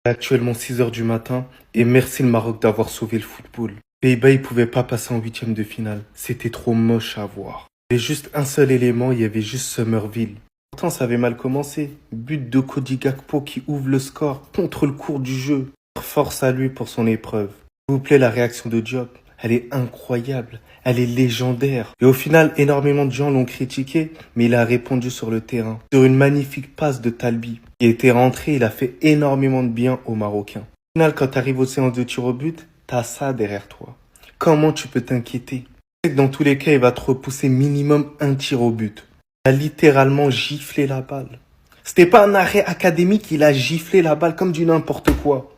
Actuellement 6 heures du matin et merci le Maroc d'avoir sauvé le football. Pays-Bas, ils pouvaient pas passer en huitième de finale. C'était trop moche à voir. Il y avait juste un seul élément, il y avait juste Summerville. Pourtant, ça avait mal commencé. But de Cody Gakpo qui ouvre le score contre le cours du jeu. Force à lui pour son épreuve. S'il vous plaît, la réaction de Diop, elle est incroyable. Elle est légendaire. Et au final, énormément de gens l'ont critiqué, mais il a répondu sur le terrain. Sur une magnifique passe de Talbi. Il était rentré, il a fait énormément de bien aux Marocains. Au final, quand tu arrives aux séances de tir au but, t'as ça derrière toi. Comment tu peux t'inquiéter? Tu sais que dans tous les cas, il va te repousser minimum un tir au but. Il a littéralement giflé la balle. C'était pas un arrêt académique, il a giflé la balle comme du n'importe quoi.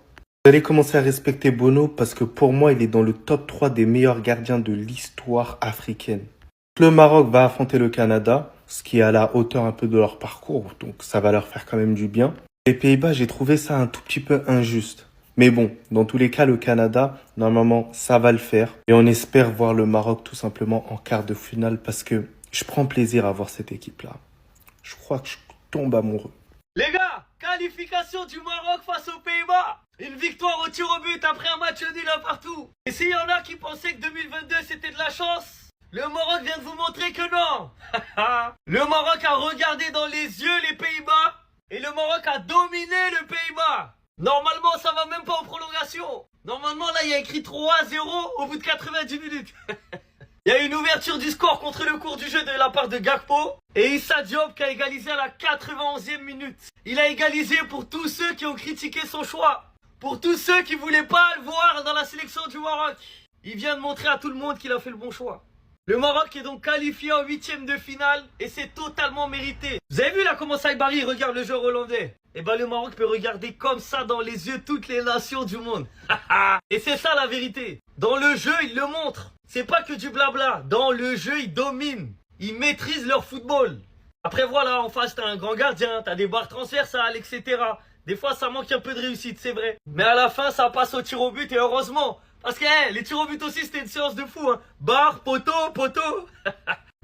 Vous allez commencer à respecter Bono parce que pour moi, il est dans le top 3 des meilleurs gardiens de l'histoire africaine. Le Maroc va affronter le Canada, ce qui est à la hauteur un peu de leur parcours, donc ça va leur faire quand même du bien. Les Pays-Bas, j'ai trouvé ça un tout petit peu injuste. Mais bon, dans tous les cas, le Canada, normalement, ça va le faire. Et on espère voir le Maroc tout simplement en quart de finale parce que je prends plaisir à voir cette équipe-là. Je crois que je tombe amoureux. Les gars, qualification du Maroc face aux Pays-Bas. Une victoire au tir au but après un match nul un partout. Et s'il y en a qui pensaient que 2022 c'était de la chance, le Maroc vient de vous montrer que non. Le Maroc a regardé dans les yeux les Pays-Bas et le Maroc a dominé le Pays-Bas. Normalement ça va même pas en prolongation. Normalement là il y a écrit 3-0 au bout de 90 minutes. Il y a une ouverture du score contre le cours du jeu de la part de Gakpo et Issa Diop qui a égalisé à la 91e minute. Il a égalisé pour tous ceux qui ont critiqué son choix. Pour tous ceux qui voulaient pas le voir dans la sélection du Maroc. Il vient de montrer à tout le monde qu'il a fait le bon choix. Le Maroc est donc qualifié en huitième de finale et c'est totalement mérité. Vous avez vu là comment Saïbari regarde le joueur hollandais? Et ben le Maroc peut regarder comme ça dans les yeux toutes les nations du monde. Et c'est ça la vérité. Dans le jeu, ils le montrent. C'est pas que du blabla. Dans le jeu, ils dominent. Ils maîtrisent leur football. Après voilà, en face, t'as un grand gardien, t'as des barres transversales, etc. Des fois, ça manque un peu de réussite, c'est vrai. Mais à la fin, ça passe au tir au but et heureusement. Parce que les tirs au but aussi, c'était une séance de fou. Hein. Barre, poteau, poteau.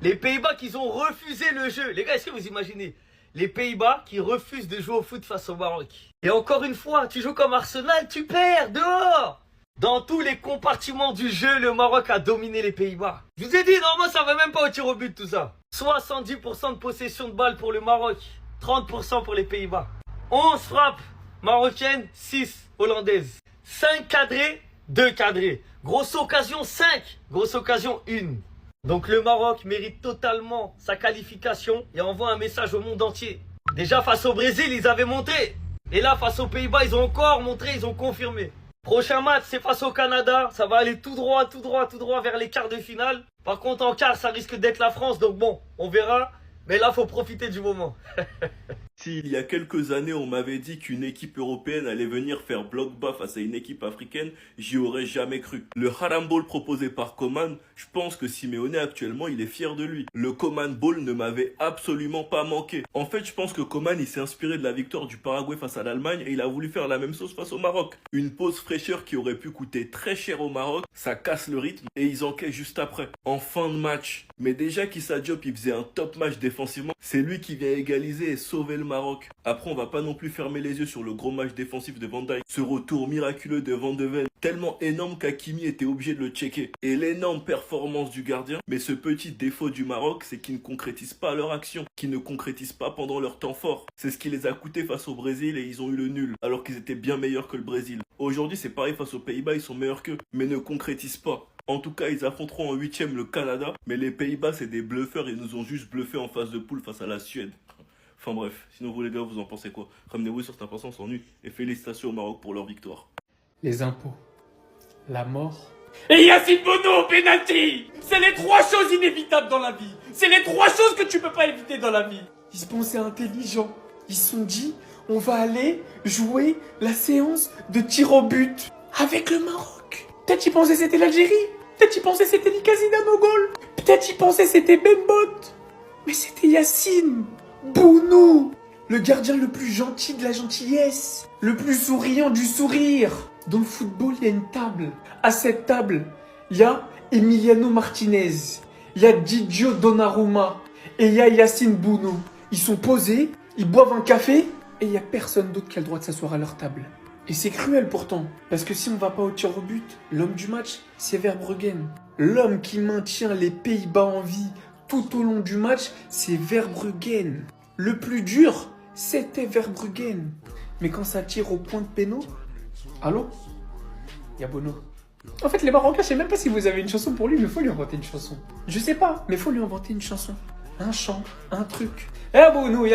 Les Pays-Bas qui ont refusé le jeu. Les gars, est-ce que vous imaginez? Les Pays-Bas qui refusent de jouer au foot face au Maroc. Et encore une fois, tu joues comme Arsenal, tu perds, dehors. Dans tous les compartiments du jeu, le Maroc a dominé les Pays-Bas. Je vous ai dit, normalement, ça va même pas au tir au but, tout ça. 70% de possession de balle pour le Maroc. 30% pour les Pays-Bas. 11 frappes marocaines, 6 hollandaises. 5 cadrés, 2 cadrés. Grosse occasion, 5. Grosse occasion, 1. Donc le Maroc mérite totalement sa qualification et envoie un message au monde entier. Déjà face au Brésil, ils avaient montré. Et là, face aux Pays-Bas, ils ont encore montré, ils ont confirmé. Prochain match, c'est face au Canada. Ça va aller tout droit, tout droit, tout droit vers les quarts de finale. Par contre, en quart, ça risque d'être la France. Donc bon, on verra. Mais là, faut profiter du moment. Si il y a quelques années on m'avait dit qu'une équipe européenne allait venir faire bloc bas face à une équipe africaine, j'y aurais jamais cru. Le Haram Ball proposé par Coman, je pense que Simeone actuellement il est fier de lui. Le Coman Ball ne m'avait absolument pas manqué. En fait je pense que Coman il s'est inspiré de la victoire du Paraguay face à l'Allemagne et il a voulu faire la même chose face au Maroc. Une pause fraîcheur qui aurait pu coûter très cher au Maroc, ça casse le rythme et ils encaissent juste après, en fin de match. Mais déjà qu'Issa Diop il faisait un top match défensivement, c'est lui qui vient égaliser et sauver le Maroc. Après on va pas non plus fermer les yeux sur le gros match défensif de Van Dijk. Ce retour miraculeux de Van de Ven, tellement énorme qu'Hakimi était obligé de le checker. Et l'énorme performance du gardien. Mais ce petit défaut du Maroc, c'est qu'ils ne concrétisent pas leur action, qu'ils ne concrétisent pas pendant leur temps fort. C'est ce qui les a coûté face au Brésil et ils ont eu le nul, alors qu'ils étaient bien meilleurs que le Brésil. Aujourd'hui c'est pareil face aux Pays-Bas, ils sont meilleurs qu'eux, mais ne concrétisent pas. En tout cas, ils affronteront en huitième le Canada, mais les Pays-Bas, c'est des bluffeurs, ils nous ont juste bluffé en phase de poule face à la Suède. Enfin bref, sinon vous les gars, vous en pensez quoi? Ramenez-vous sur cette impression sans nu et félicitations au Maroc pour leur victoire. Les impôts, la mort. Et Yacine Bono au penalty. C'est les 3 choses inévitables dans la vie. C'est les 3 choses que tu peux pas éviter dans la vie. Ils se pensaient intelligents. Ils se sont dit, on va aller jouer la séance de tir au but avec le Maroc. Peut-être ils pensaient c'était l'Algérie. Peut-être ils pensaient c'était Nika Zidane au goal. Peut-être ils pensaient c'était Ben Bot. Mais c'était Yacine Bono, le gardien le plus gentil de la gentillesse, le plus souriant du sourire. Dans le football, il y a une table. À cette table, il y a Emiliano Martinez, il y a Didio Donnarumma et il y a Yacine Bono. Ils sont posés, ils boivent un café et il n'y a personne d'autre qui a le droit de s'asseoir à leur table. Et c'est cruel pourtant, parce que si on va pas au tir au but, l'homme du match, c'est Verbruggen. L'homme qui maintient les Pays-Bas en vie tout au long du match, c'est Verbruggen. Le plus dur, c'était Verbruggen. Mais quand ça tire au point de péno, allô? Y'a Bono. En fait, les Marocains, je sais même pas si vous avez une chanson pour lui, mais faut lui inventer une chanson. Je sais pas, mais faut lui inventer une chanson. Un chant, un truc. Y'a Bono,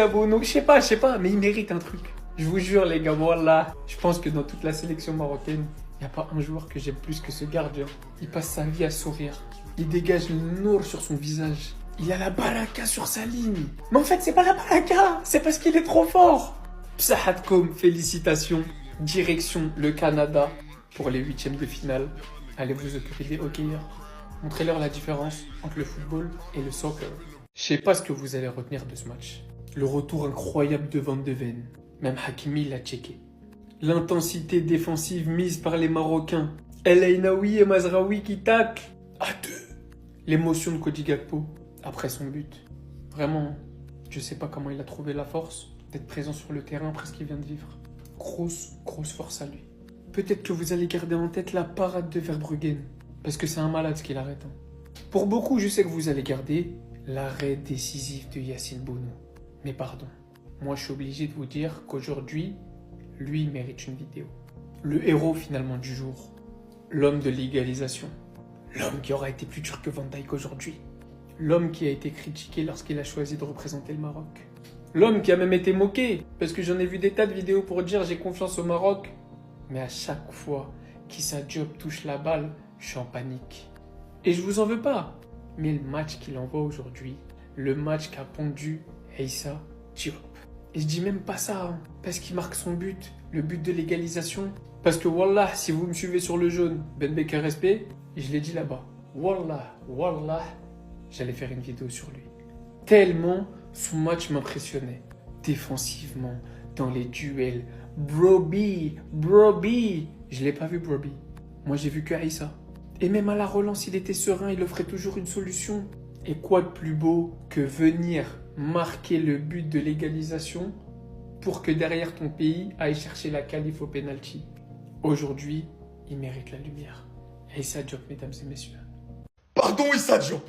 je sais pas, mais il mérite un truc. Je vous jure, les gars, voilà. Je pense que dans toute la sélection marocaine, il n'y a pas un joueur que j'aime plus que ce gardien. Il passe sa vie à sourire. Il dégage le nour sur son visage. Il a la baraka sur sa ligne. Mais en fait, c'est pas la baraka, c'est parce qu'il est trop fort. Psahatkom, félicitations. Direction le Canada pour les 8e de finale. Allez vous occuper des hockeyeurs. Montrez-leur la différence entre le football et le soccer. Je sais pas ce que vous allez retenir de ce match. Le retour incroyable de Van de Ven. Même Hakimi l'a checké. L'intensité défensive mise par les Marocains. El Ainaoui et Mazraoui qui taclent. À deux. L'émotion de Cody Gakpo après son but. Vraiment, je sais pas comment il a trouvé la force d'être présent sur le terrain après ce qu'il vient de vivre. Grosse force à lui. Peut-être que vous allez garder en tête la parade de Verbruggen. Parce que c'est un malade ce qu'il arrête. Pour beaucoup, je sais que vous allez garder l'arrêt décisif de Yacine Bounou. Mais pardon. Moi, je suis obligé de vous dire qu'aujourd'hui, lui mérite une vidéo. Le héros finalement du jour. L'homme de l'égalisation. L'homme qui aura été plus dur que Van Dijk aujourd'hui. L'homme qui a été critiqué lorsqu'il a choisi de représenter le Maroc. L'homme qui a même été moqué. Parce que j'en ai vu des tas de vidéos pour dire j'ai confiance au Maroc. Mais à chaque fois qu'Issa Diop touche la balle, je suis en panique. Et je vous en veux pas. Mais le match qu'il envoie aujourd'hui, le match qu'a pondu Issa Diop. Et je dis même pas ça, parce qu'il marque son but, le but de l'égalisation. Parce que wallah, si vous me suivez sur le jaune, Ben Becker respect, je l'ai dit là-bas. Wallah, j'allais faire une vidéo sur lui. Tellement son match m'impressionnait. Défensivement, dans les duels. Broby. Je l'ai pas vu Broby. Moi j'ai vu que Aïssa. Et même à la relance, il était serein, il offrait toujours une solution. Et quoi de plus beau que venir marquer le but de l'égalisation pour que derrière ton pays aille chercher la qualif au penalty. Aujourd'hui, il mérite la lumière. Issa Diop, mesdames et messieurs. Pardon Issa Diop.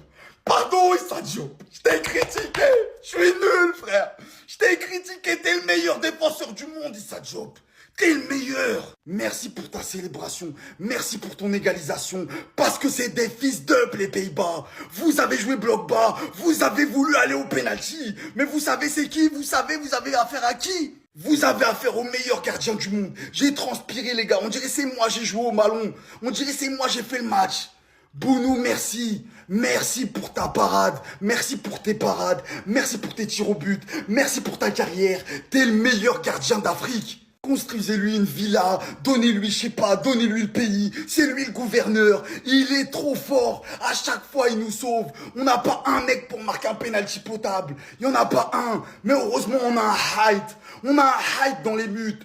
Je t'ai critiqué. Je suis nul, frère. Je t'ai critiqué. T'es le meilleur défenseur du monde, Issa Diop. T'es le meilleur. Merci pour ta célébration. Merci pour ton égalisation. Parce que c'est des fils d'up, les Pays-Bas. Vous avez joué bloc bas. Vous avez voulu aller au penalty. Mais vous savez c'est qui? Vous savez, vous avez affaire à qui? Vous avez affaire au meilleur gardien du monde. J'ai transpiré, les gars. On dirait c'est moi, j'ai joué au ballon. On dirait c'est moi, j'ai fait le match. Bounou, merci. Merci pour ta parade. Merci pour tes parades. Merci pour tes tirs au but. Merci pour ta carrière. T'es le meilleur gardien d'Afrique. Construisez-lui une villa, donnez-lui, je sais pas, donnez-lui le pays, c'est lui le gouverneur, il est trop fort, à chaque fois il nous sauve, on n'a pas un mec pour marquer un penalty potable, il n'y en a pas un, mais heureusement on a un height dans les buts.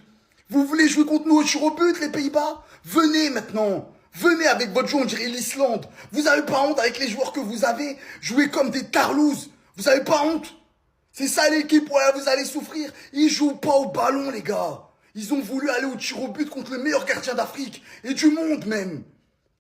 Vous voulez jouer contre nous au tir au but, les Pays-Bas? Venez maintenant, venez avec votre jeu, on dirait l'Islande, vous avez pas honte avec les joueurs que vous avez, jouez comme des tarlouses, vous avez pas honte? C'est ça l'équipe, ouais, vous allez souffrir, ils jouent pas au ballon les gars. Ils ont voulu aller au tir au but contre le meilleur gardien d'Afrique et du monde même.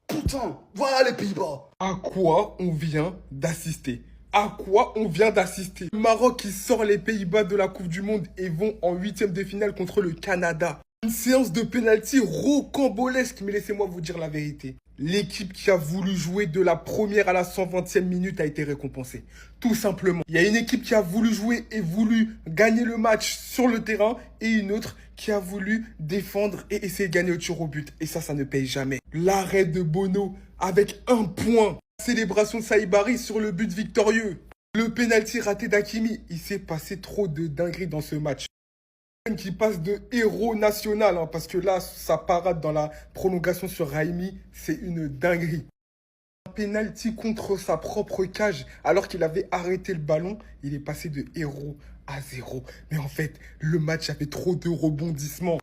Putain, voilà les Pays-Bas. À quoi on vient d'assister? Le Maroc qui sort les Pays-Bas de la Coupe du Monde et vont en 8e de finale contre le Canada. Une séance de pénalty rocambolesque, mais laissez-moi vous dire la vérité. L'équipe qui a voulu jouer de la première à la 120e minute a été récompensée. Tout simplement. Il y a une équipe qui a voulu jouer et voulu gagner le match sur le terrain et une autre qui a voulu défendre et essayer de gagner au tir au but. Et ça ne paye jamais. L'arrêt de Bono avec 1 point. Célébration de Saïbari sur le but victorieux. Le pénalty raté d'Hakimi. Il s'est passé trop de dingueries dans ce match. Qui passe de héros national, parce que là, sa parade dans la prolongation sur Raimi, c'est une dinguerie. Un penalty contre sa propre cage, alors qu'il avait arrêté le ballon, il est passé de héros à 0. Mais en fait, le match avait trop de rebondissements.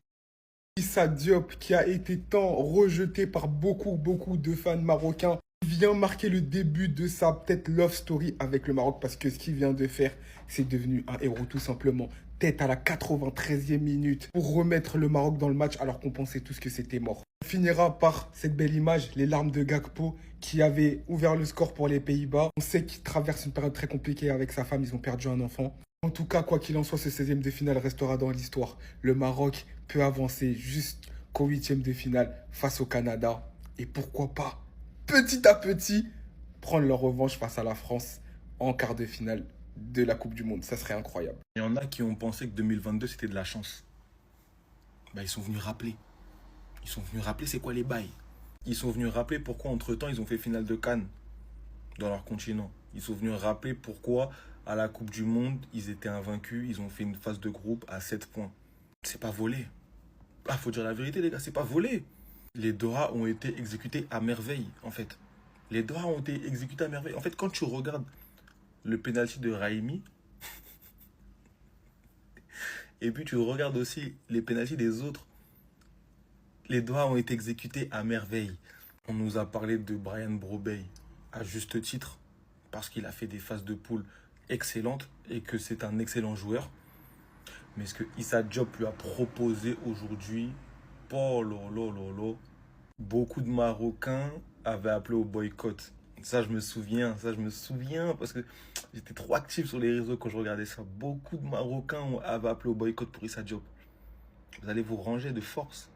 Issa Diop, qui a été tant rejeté par beaucoup de fans marocains, vient marquer le début de sa peut-être love story avec le Maroc, parce que ce qu'il vient de faire, c'est devenu un héros tout simplement. tête à la 93e minute pour remettre le Maroc dans le match alors qu'on pensait tous que c'était mort. On finira par cette belle image, les larmes de Gakpo qui avait ouvert le score pour les Pays-Bas. On sait qu'il traverse une période très compliquée avec sa femme, ils ont perdu un enfant. En tout cas, quoi qu'il en soit, ce 16e de finale restera dans l'histoire. Le Maroc peut avancer jusqu'au 8e de finale face au Canada. Et pourquoi pas, petit à petit, prendre leur revanche face à la France en quart de finale de la Coupe du Monde. Ça serait incroyable. Il y en a qui ont pensé que 2022, c'était de la chance. Ils sont venus rappeler. Ils sont venus rappeler c'est quoi les bails. Ils sont venus rappeler pourquoi, entre-temps, ils ont fait finale de Cannes dans leur continent. Ils sont venus rappeler pourquoi, à la Coupe du Monde, ils étaient invaincus. Ils ont fait une phase de groupe à 7 points. C'est pas volé. Ah, faut dire la vérité, les gars, c'est pas volé. Les Doha ont été exécutés à merveille, en fait. Les Doha ont été exécutés à merveille. En fait, quand tu regardes le penalty de Raimi, et puis tu regardes aussi les penaltys des autres, les Doha ont été exécutés à merveille. On nous a parlé de Brian Brobey, à juste titre, parce qu'il a fait des phases de poule excellentes et que c'est un excellent joueur. Mais ce que Issa Diop lui a proposé aujourd'hui, oh lolo, beaucoup de Marocains avaient appelé au boycott. Ça, je me souviens, parce que j'étais trop actif sur les réseaux quand je regardais ça. Beaucoup de Marocains avaient appelé au boycott pour Issa Diop. Vous allez vous ranger de force.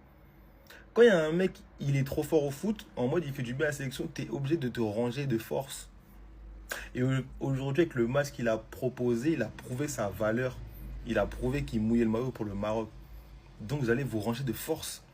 Quand il y a un mec, il est trop fort au foot, en mode il fait du bien à la sélection, tu es obligé de te ranger de force. Et aujourd'hui, avec le match qu'il a proposé, il a prouvé sa valeur. Il a prouvé qu'il mouillait le maillot pour le Maroc. Donc vous allez vous ranger de force.